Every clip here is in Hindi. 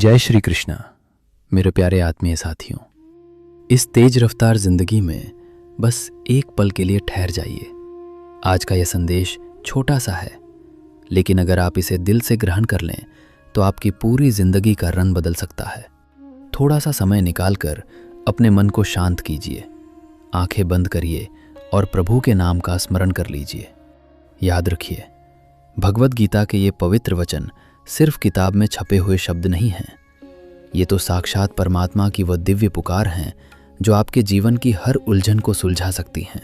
जय श्री कृष्णा मेरे प्यारे आत्मीय साथियों। इस तेज रफ्तार जिंदगी में बस एक पल के लिए ठहर जाइए। आज का यह संदेश छोटा सा है, लेकिन अगर आप इसे दिल से ग्रहण कर लें तो आपकी पूरी जिंदगी का रंग बदल सकता है। थोड़ा सा समय निकालकर अपने मन को शांत कीजिए, आंखें बंद करिए और प्रभु के नाम का स्मरण कर लीजिए। याद रखिए, भगवद गीता के ये पवित्र वचन सिर्फ किताब में छपे हुए शब्द नहीं हैं। ये तो साक्षात परमात्मा की वह दिव्य पुकार हैं जो आपके जीवन की हर उलझन को सुलझा सकती हैं,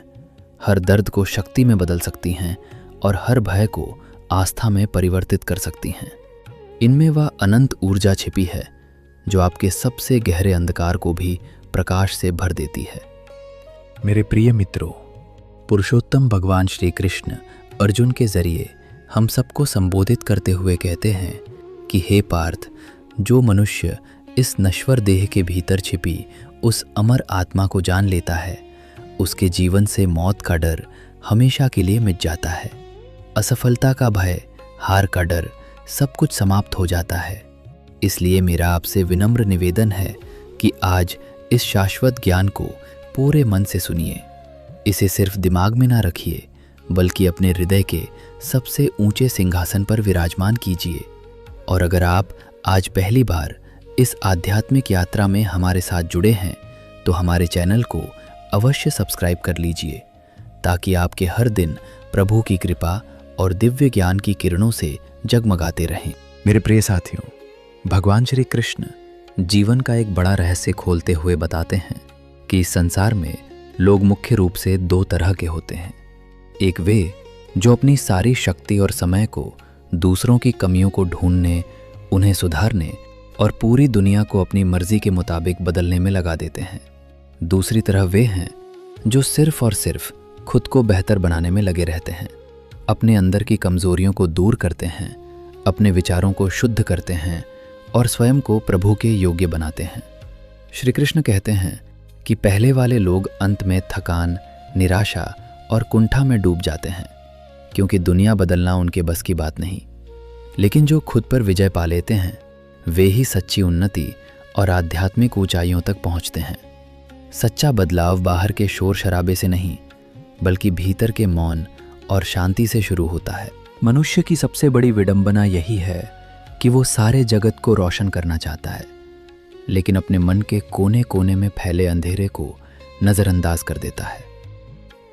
हर दर्द को शक्ति में बदल सकती हैं और हर भय को आस्था में परिवर्तित कर सकती हैं। इनमें वह अनंत ऊर्जा छिपी है जो आपके सबसे गहरे अंधकार को भी प्रकाश से भर देती है। मेरे प्रिय मित्रों, पुरुषोत्तम भगवान श्री कृष्ण अर्जुन के जरिए हम सबको संबोधित करते हुए कहते हैं कि हे पार्थ, जो मनुष्य इस नश्वर देह के भीतर छिपी उस अमर आत्मा को जान लेता है, उसके जीवन से मौत का डर हमेशा के लिए मिट जाता है। असफलता का भय, हार का डर, सब कुछ समाप्त हो जाता है। इसलिए मेरा आपसे विनम्र निवेदन है कि आज इस शाश्वत ज्ञान को पूरे मन से सुनिए। इसे सिर्फ दिमाग में ना रखिए, बल्कि अपने हृदय के सबसे ऊंचे सिंहासन पर विराजमान कीजिए। और अगर आप आज पहली बार इस आध्यात्मिक यात्रा में हमारे साथ जुड़े हैं तो हमारे चैनल को अवश्य सब्सक्राइब कर लीजिए, ताकि आपके हर दिन प्रभु की कृपा और दिव्य ज्ञान की किरणों से जगमगाते रहें। मेरे प्रिय साथियों, भगवान श्री कृष्ण जीवन का एक बड़ा रहस्य खोलते हुए बताते हैं कि इस संसार में लोग मुख्य रूप से दो तरह के होते हैं। एक वे जो अपनी सारी शक्ति और समय को दूसरों की कमियों को ढूंढने, उन्हें सुधारने और पूरी दुनिया को अपनी मर्जी के मुताबिक बदलने में लगा देते हैं। दूसरी तरह वे हैं जो सिर्फ और सिर्फ खुद को बेहतर बनाने में लगे रहते हैं, अपने अंदर की कमजोरियों को दूर करते हैं, अपने विचारों को शुद्ध करते हैं और स्वयं को प्रभु के योग्य बनाते हैं। श्री कृष्ण कहते हैं कि पहले वाले लोग अंत में थकान, निराशा और कुंठा में डूब जाते हैं, क्योंकि दुनिया बदलना उनके बस की बात नहीं। लेकिन जो खुद पर विजय पा लेते हैं वे ही सच्ची उन्नति और आध्यात्मिक ऊंचाइयों तक पहुंचते हैं। सच्चा बदलाव बाहर के शोर शराबे से नहीं, बल्कि भीतर के मौन और शांति से शुरू होता है। मनुष्य की सबसे बड़ी विडंबना यही है कि वो सारे जगत को रोशन करना चाहता है, लेकिन अपने मन के कोने कोने में फैले अंधेरे को नज़रअंदाज कर देता है।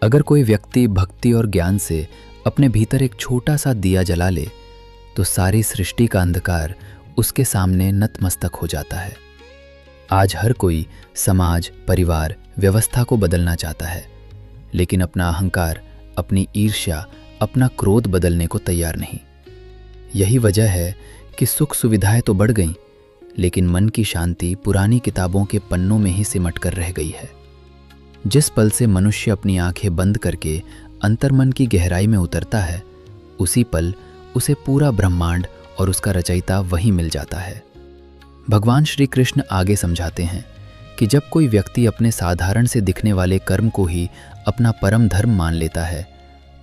अगर कोई व्यक्ति भक्ति और ज्ञान से अपने भीतर एक छोटा सा दिया जला ले तो सारी सृष्टि का अंधकार उसके सामने नतमस्तक हो जाता है। आज हर कोई समाज, परिवार, व्यवस्था को बदलना चाहता है, लेकिन अपना अहंकार, अपनी ईर्ष्या, अपना क्रोध बदलने को तैयार नहीं। यही वजह है कि सुख सुविधाएं तो बढ़ गईं, लेकिन मन की शांति पुरानी किताबों के पन्नों में ही सिमट कर रह गई है। जिस पल से मनुष्य अपनी आंखें बंद करके अंतर्मन की गहराई में उतरता है, उसी पल उसे पूरा ब्रह्मांड और उसका रचयिता वहीं मिल जाता है। भगवान श्री कृष्ण आगे समझाते हैं कि जब कोई व्यक्ति अपने साधारण से दिखने वाले कर्म को ही अपना परम धर्म मान लेता है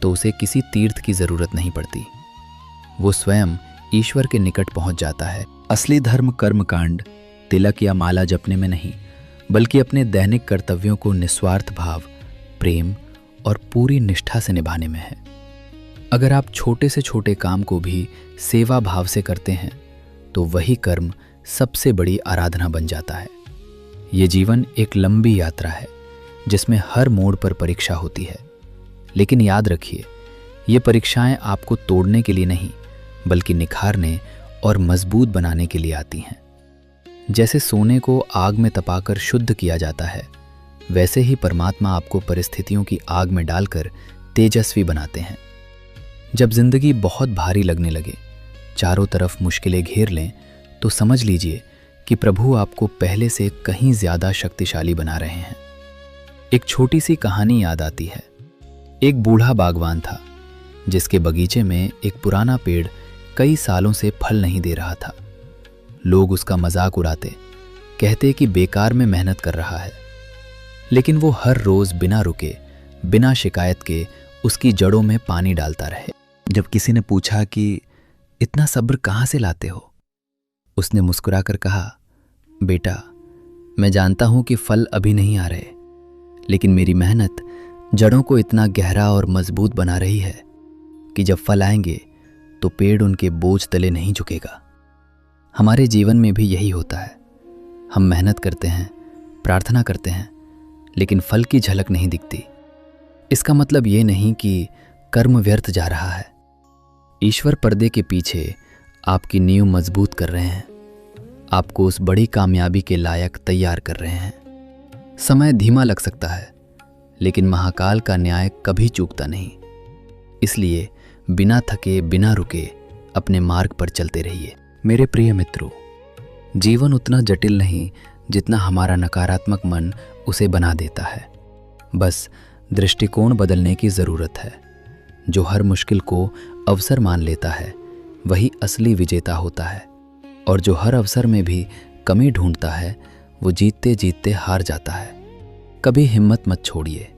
तो उसे किसी तीर्थ की जरूरत नहीं पड़ती। वो स्वयं ईश्वर के निकट पहुंच जाता है। असली धर्म कर्मकांड, तिलक या माला जपने में नहीं, बल्कि अपने दैनिक कर्तव्यों को निस्वार्थ भाव, प्रेम और पूरी निष्ठा से निभाने में है। अगर आप छोटे से छोटे काम को भी सेवा भाव से करते हैं तो वही कर्म सबसे बड़ी आराधना बन जाता है। ये जीवन एक लंबी यात्रा है जिसमें हर मोड़ पर परीक्षा होती है, लेकिन याद रखिए, ये परीक्षाएं आपको तोड़ने के लिए नहीं, बल्कि निखारने और मजबूत बनाने के लिए आती हैं। जैसे सोने को आग में तपाकर शुद्ध किया जाता है, वैसे ही परमात्मा आपको परिस्थितियों की आग में डालकर तेजस्वी बनाते हैं। जब जिंदगी बहुत भारी लगने लगे, चारों तरफ मुश्किलें घेर लें, तो समझ लीजिए कि प्रभु आपको पहले से कहीं ज्यादा शक्तिशाली बना रहे हैं। एक छोटी सी कहानी याद आती है। एक बूढ़ा बागवान था जिसके बगीचे में एक पुराना पेड़ कई सालों से फल नहीं दे रहा था। लोग उसका मजाक उड़ाते, कहते कि बेकार में मेहनत कर रहा है, लेकिन वो हर रोज बिना रुके, बिना शिकायत के उसकी जड़ों में पानी डालता रहे। जब किसी ने पूछा कि इतना सब्र कहाँ से लाते हो, उसने मुस्कुराकर कहा, बेटा, मैं जानता हूं कि फल अभी नहीं आ रहे, लेकिन मेरी मेहनत जड़ों को इतना गहरा और मजबूत बना रही है कि जब फल आएंगे तो पेड़ उनके बोझ तले नहीं झुकेगा। हमारे जीवन में भी यही होता है। हम मेहनत करते हैं, प्रार्थना करते हैं, लेकिन फल की झलक नहीं दिखती। इसका मतलब ये नहीं कि कर्म व्यर्थ जा रहा है। ईश्वर पर्दे के पीछे आपकी नींव मजबूत कर रहे हैं, आपको उस बड़ी कामयाबी के लायक तैयार कर रहे हैं। समय धीमा लग सकता है, लेकिन महाकाल का न्याय कभी चूकता नहीं। इसलिए बिना थके, बिना रुके अपने मार्ग पर चलते रहिए। मेरे प्रिय मित्रों, जीवन उतना जटिल नहीं जितना हमारा नकारात्मक मन उसे बना देता है। बस दृष्टिकोण बदलने की ज़रूरत है। जो हर मुश्किल को अवसर मान लेता है वही असली विजेता होता है, और जो हर अवसर में भी कमी ढूंढता है वो जीतते जीतते हार जाता है। कभी हिम्मत मत छोड़िए।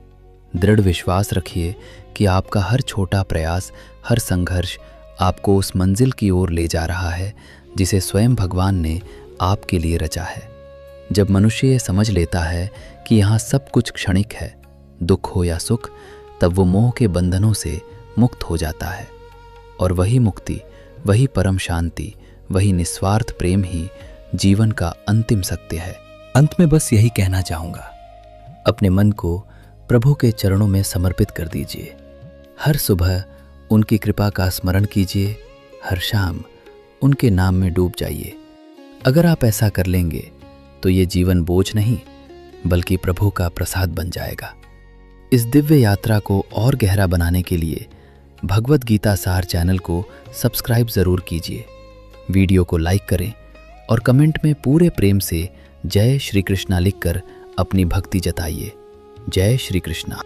दृढ़ विश्वास रखिए कि आपका हर छोटा प्रयास, हर संघर्ष आपको उस मंजिल की ओर ले जा रहा है जिसे स्वयं भगवान ने आपके लिए रचा है। जब मनुष्य ये समझ लेता है कि यहाँ सब कुछ क्षणिक है, दुख हो या सुख, तब वो मोह के बंधनों से मुक्त हो जाता है। और वही मुक्ति, वही परम शांति, वही निस्वार्थ प्रेम ही जीवन का अंतिम सत्य है। अंत में बस यही कहना चाहूँगा, अपने मन को प्रभु के चरणों में समर्पित कर दीजिए। हर सुबह उनकी कृपा का स्मरण कीजिए, हर शाम उनके नाम में डूब जाइए। अगर आप ऐसा कर लेंगे तो ये जीवन बोझ नहीं बल्कि प्रभु का प्रसाद बन जाएगा। इस दिव्य यात्रा को और गहरा बनाने के लिए भगवत गीता सार चैनल को सब्सक्राइब ज़रूर कीजिए। वीडियो को लाइक करें और कमेंट में पूरे प्रेम से जय श्री कृष्णा लिखकर अपनी भक्ति जताइए। जय श्री कृष्णा।